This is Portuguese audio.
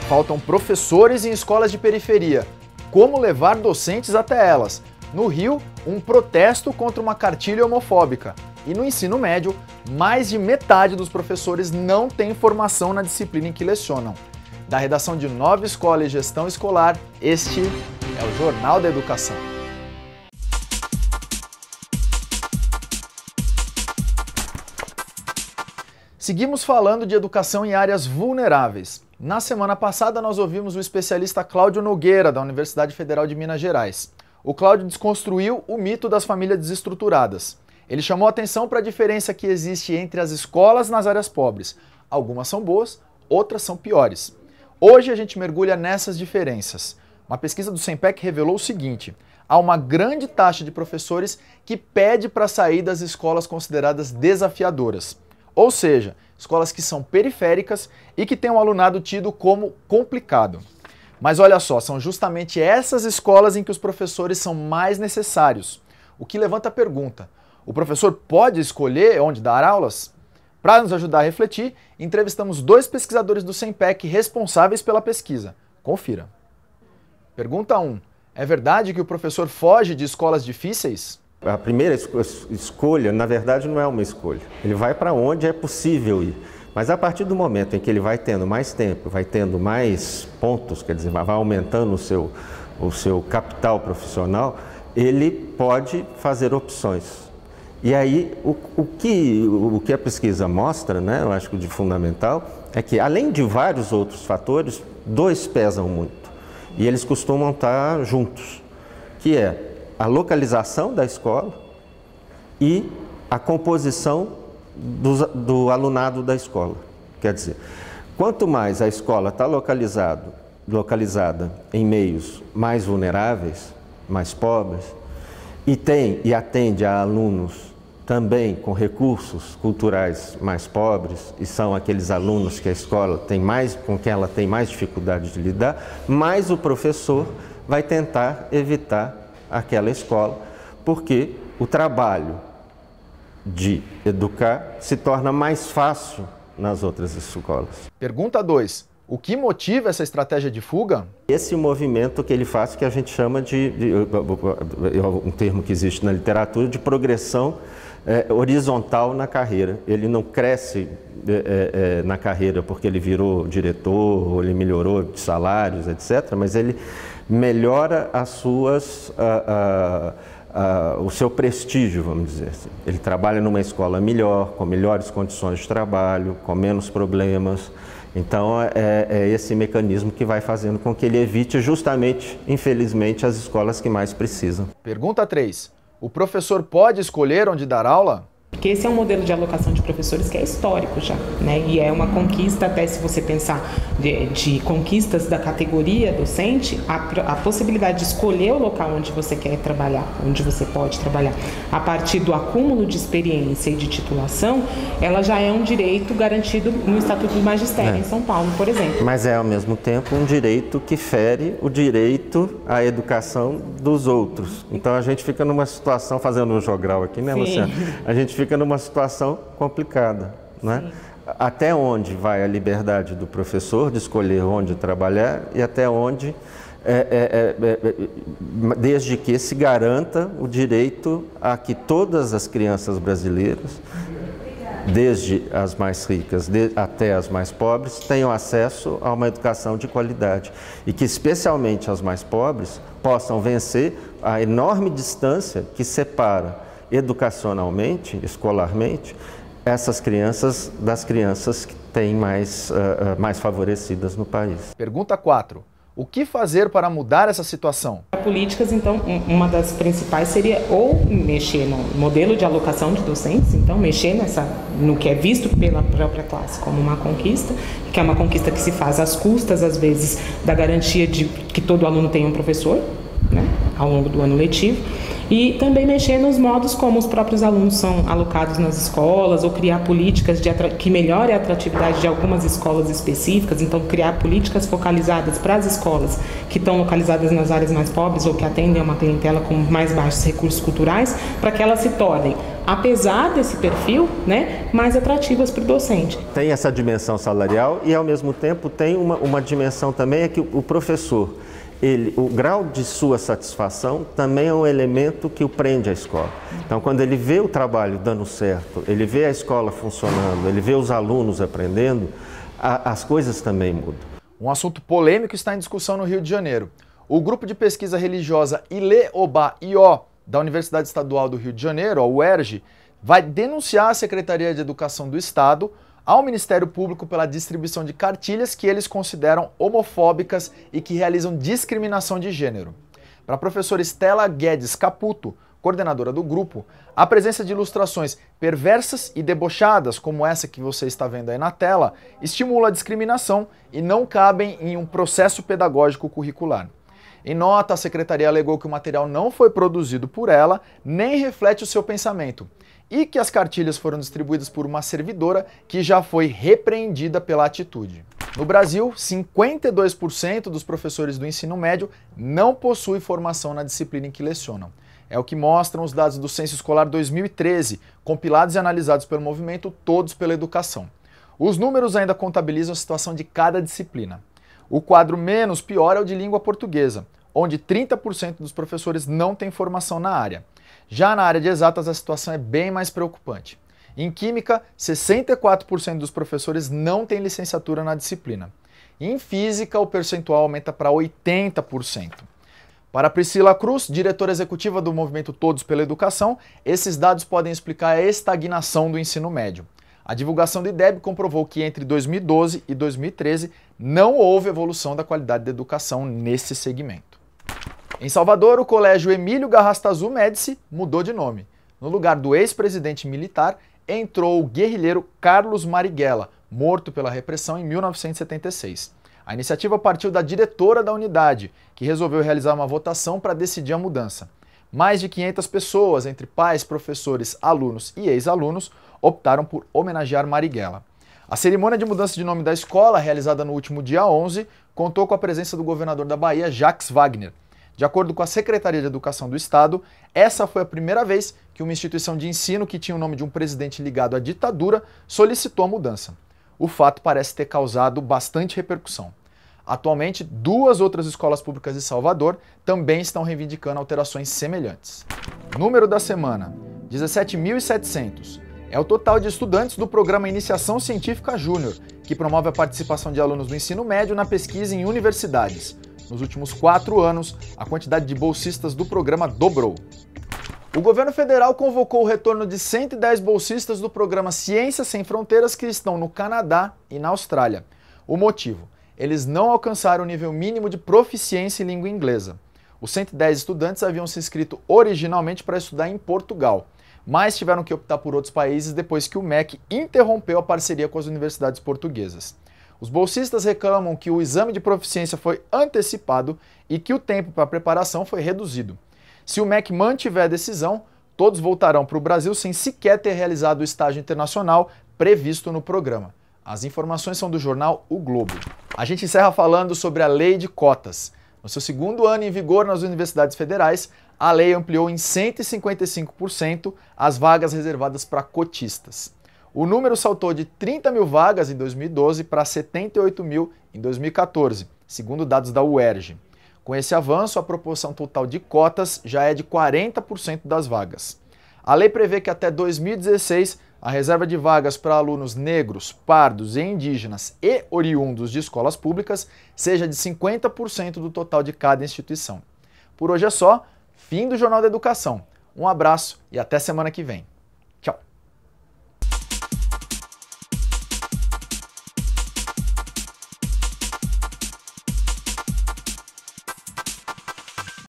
Faltam professores em escolas de periferia. Como levar docentes até elas? No Rio, um protesto contra uma cartilha homofóbica. E no ensino médio, mais de metade dos professores não tem formação na disciplina em que lecionam. Da redação de Nova Escola e Gestão Escolar, este é o Jornal da Educação. Seguimos falando de educação em áreas vulneráveis. Na semana passada, nós ouvimos o especialista Cláudio Nogueira, da Universidade Federal de Minas Gerais. O Cláudio desconstruiu o mito das famílias desestruturadas. Ele chamou atenção para a diferença que existe entre as escolas nas áreas pobres. Algumas são boas, outras são piores. Hoje a gente mergulha nessas diferenças. Uma pesquisa do Senpec revelou o seguinte: há uma grande taxa de professores que pede para sair das escolas consideradas desafiadoras. Ou seja, escolas que são periféricas e que têm um alunado tido como complicado. Mas olha só, são justamente essas escolas em que os professores são mais necessários. O que levanta a pergunta: o professor pode escolher onde dar aulas? Para nos ajudar a refletir, entrevistamos dois pesquisadores do Senpec responsáveis pela pesquisa. Confira. Pergunta 1. É verdade que o professor foge de escolas difíceis? A primeira escolha, na verdade, não é uma escolha. Ele vai para onde é possível ir. Mas a partir do momento em que ele vai tendo mais tempo, vai tendo mais pontos, quer dizer, vai aumentando o seu capital profissional, ele pode fazer opções. E aí, o que a pesquisa mostra, né, eu acho que de fundamental, é que além de vários outros fatores, dois pesam muito. E eles costumam estar juntos, que é a localização da escola e a composição do alunado da escola. Quer dizer, quanto mais a escola está localizada em meios mais vulneráveis, mais pobres, e atende a alunos também com recursos culturais mais pobres, e são aqueles alunos que a escola com quem ela tem mais dificuldade de lidar, mais o professor vai tentar evitar aquela escola, porque o trabalho de educar se torna mais fácil nas outras escolas. Pergunta 2. O que motiva essa estratégia de fuga? Esse movimento que ele faz, que a gente chama um termo que existe na literatura, de progressão horizontal na carreira. Ele não cresce na carreira porque ele virou diretor, ou ele melhorou de salários, etc., mas ele melhora o seu prestígio, vamos dizer assim. Ele trabalha numa escola melhor, com melhores condições de trabalho, com menos problemas. Então, é esse mecanismo que vai fazendo com que ele evite justamente, infelizmente, as escolas que mais precisam. Pergunta 3. O professor pode escolher onde dar aula? Porque esse é um modelo de alocação de professores que é histórico já, né? E é uma conquista, até se você pensar de conquistas da categoria docente, a possibilidade de escolher o local onde você quer trabalhar, onde você pode trabalhar, a partir do acúmulo de experiência e de titulação, ela já é um direito garantido no Estatuto do Magistério em São Paulo, por exemplo. Mas é, ao mesmo tempo, um direito que fere o direito à educação dos outros. Então, a gente fica numa situação, fazendo um jogral aqui, né, Luciana? A gente fica numa situação complicada, né? Até onde vai a liberdade do professor de escolher onde trabalhar e até onde, desde que se garanta o direito a que todas as crianças brasileiras, desde as mais ricas até as mais pobres, tenham acesso a uma educação de qualidade e que, especialmente as mais pobres, possam vencer a enorme distância que separa educacionalmente, escolarmente, essas crianças das crianças que têm mais favorecidas no país. Pergunta 4. O que fazer para mudar essa situação? Políticas, então, uma das principais seria ou mexer no modelo de alocação de docentes, então mexer no que é visto pela própria classe como uma conquista, que é uma conquista que se faz às custas, às vezes, da garantia de que todo aluno tenha um professor, né, ao longo do ano letivo. E também mexer nos modos como os próprios alunos são alocados nas escolas, ou criar políticas que melhorem a atratividade de algumas escolas específicas, então criar políticas focalizadas para as escolas que estão localizadas nas áreas mais pobres ou que atendem a uma clientela com mais baixos recursos culturais, para que elas se tornem apesar desse perfil, né, mais atrativas para o docente. Tem essa dimensão salarial e, ao mesmo tempo, tem uma dimensão também é que o professor, o grau de sua satisfação também é um elemento que o prende à escola. Então, quando ele vê o trabalho dando certo, ele vê a escola funcionando, ele vê os alunos aprendendo, as coisas também mudam. Um assunto polêmico está em discussão no Rio de Janeiro. O grupo de pesquisa religiosa ILE-OBA-IO da Universidade Estadual do Rio de Janeiro, a UERJ, vai denunciar a Secretaria de Educação do Estado ao Ministério Público pela distribuição de cartilhas que eles consideram homofóbicas e que realizam discriminação de gênero. Para a professora Estela Guedes Caputo, coordenadora do grupo, a presença de ilustrações perversas e debochadas, como essa que você está vendo aí na tela, estimula a discriminação e não cabem em um processo pedagógico curricular. Em nota, a secretaria alegou que o material não foi produzido por ela, nem reflete o seu pensamento, e que as cartilhas foram distribuídas por uma servidora que já foi repreendida pela atitude. No Brasil, 52% dos professores do ensino médio não possuem formação na disciplina em que lecionam. É o que mostram os dados do Censo Escolar 2013, compilados e analisados pelo movimento Todos pela Educação. Os números ainda contabilizam a situação de cada disciplina. O quadro menos pior é o de língua portuguesa, onde 30% dos professores não têm formação na área. Já na área de exatas, a situação é bem mais preocupante. Em Química, 64% dos professores não têm licenciatura na disciplina. Em Física, o percentual aumenta para 80%. Para Priscila Cruz, diretora executiva do movimento Todos pela Educação, esses dados podem explicar a estagnação do ensino médio. A divulgação do IDEB comprovou que entre 2012 e 2013 não houve evolução da qualidade da educação nesse segmento. Em Salvador, o Colégio Emílio Garrastazu Médici mudou de nome. No lugar do ex-presidente militar, entrou o guerrilheiro Carlos Marighella, morto pela repressão em 1976. A iniciativa partiu da diretora da unidade, que resolveu realizar uma votação para decidir a mudança. Mais de 500 pessoas, entre pais, professores, alunos e ex-alunos, optaram por homenagear Marighella. A cerimônia de mudança de nome da escola, realizada no último dia 11, contou com a presença do governador da Bahia, Jacques Wagner. De acordo com a Secretaria de Educação do Estado, essa foi a primeira vez que uma instituição de ensino que tinha o nome de um presidente ligado à ditadura solicitou a mudança. O fato parece ter causado bastante repercussão. Atualmente, 2 outras escolas públicas de Salvador também estão reivindicando alterações semelhantes. Número da semana: 17.700. É o total de estudantes do programa Iniciação Científica Júnior, que promove a participação de alunos do ensino médio na pesquisa em universidades. Nos últimos 4 anos, a quantidade de bolsistas do programa dobrou. O governo federal convocou o retorno de 110 bolsistas do programa Ciências Sem Fronteiras que estão no Canadá e na Austrália. O motivo? Eles não alcançaram o nível mínimo de proficiência em língua inglesa. Os 110 estudantes haviam se inscrito originalmente para estudar em Portugal, mas tiveram que optar por outros países depois que o MEC interrompeu a parceria com as universidades portuguesas. Os bolsistas reclamam que o exame de proficiência foi antecipado e que o tempo para a preparação foi reduzido. Se o MEC mantiver a decisão, todos voltarão para o Brasil sem sequer ter realizado o estágio internacional previsto no programa. As informações são do jornal O Globo. A gente encerra falando sobre a lei de cotas. No seu 2º ano em vigor nas universidades federais, a lei ampliou em 155% as vagas reservadas para cotistas. O número saltou de 30 mil vagas em 2012 para 78 mil em 2014, segundo dados da UERJ. Com esse avanço, a proporção total de cotas já é de 40% das vagas. A lei prevê que até 2016, a reserva de vagas para alunos negros, pardos e indígenas e oriundos de escolas públicas seja de 50% do total de cada instituição. Por hoje é só. Fim do Jornal da Educação. Um abraço e até semana que vem.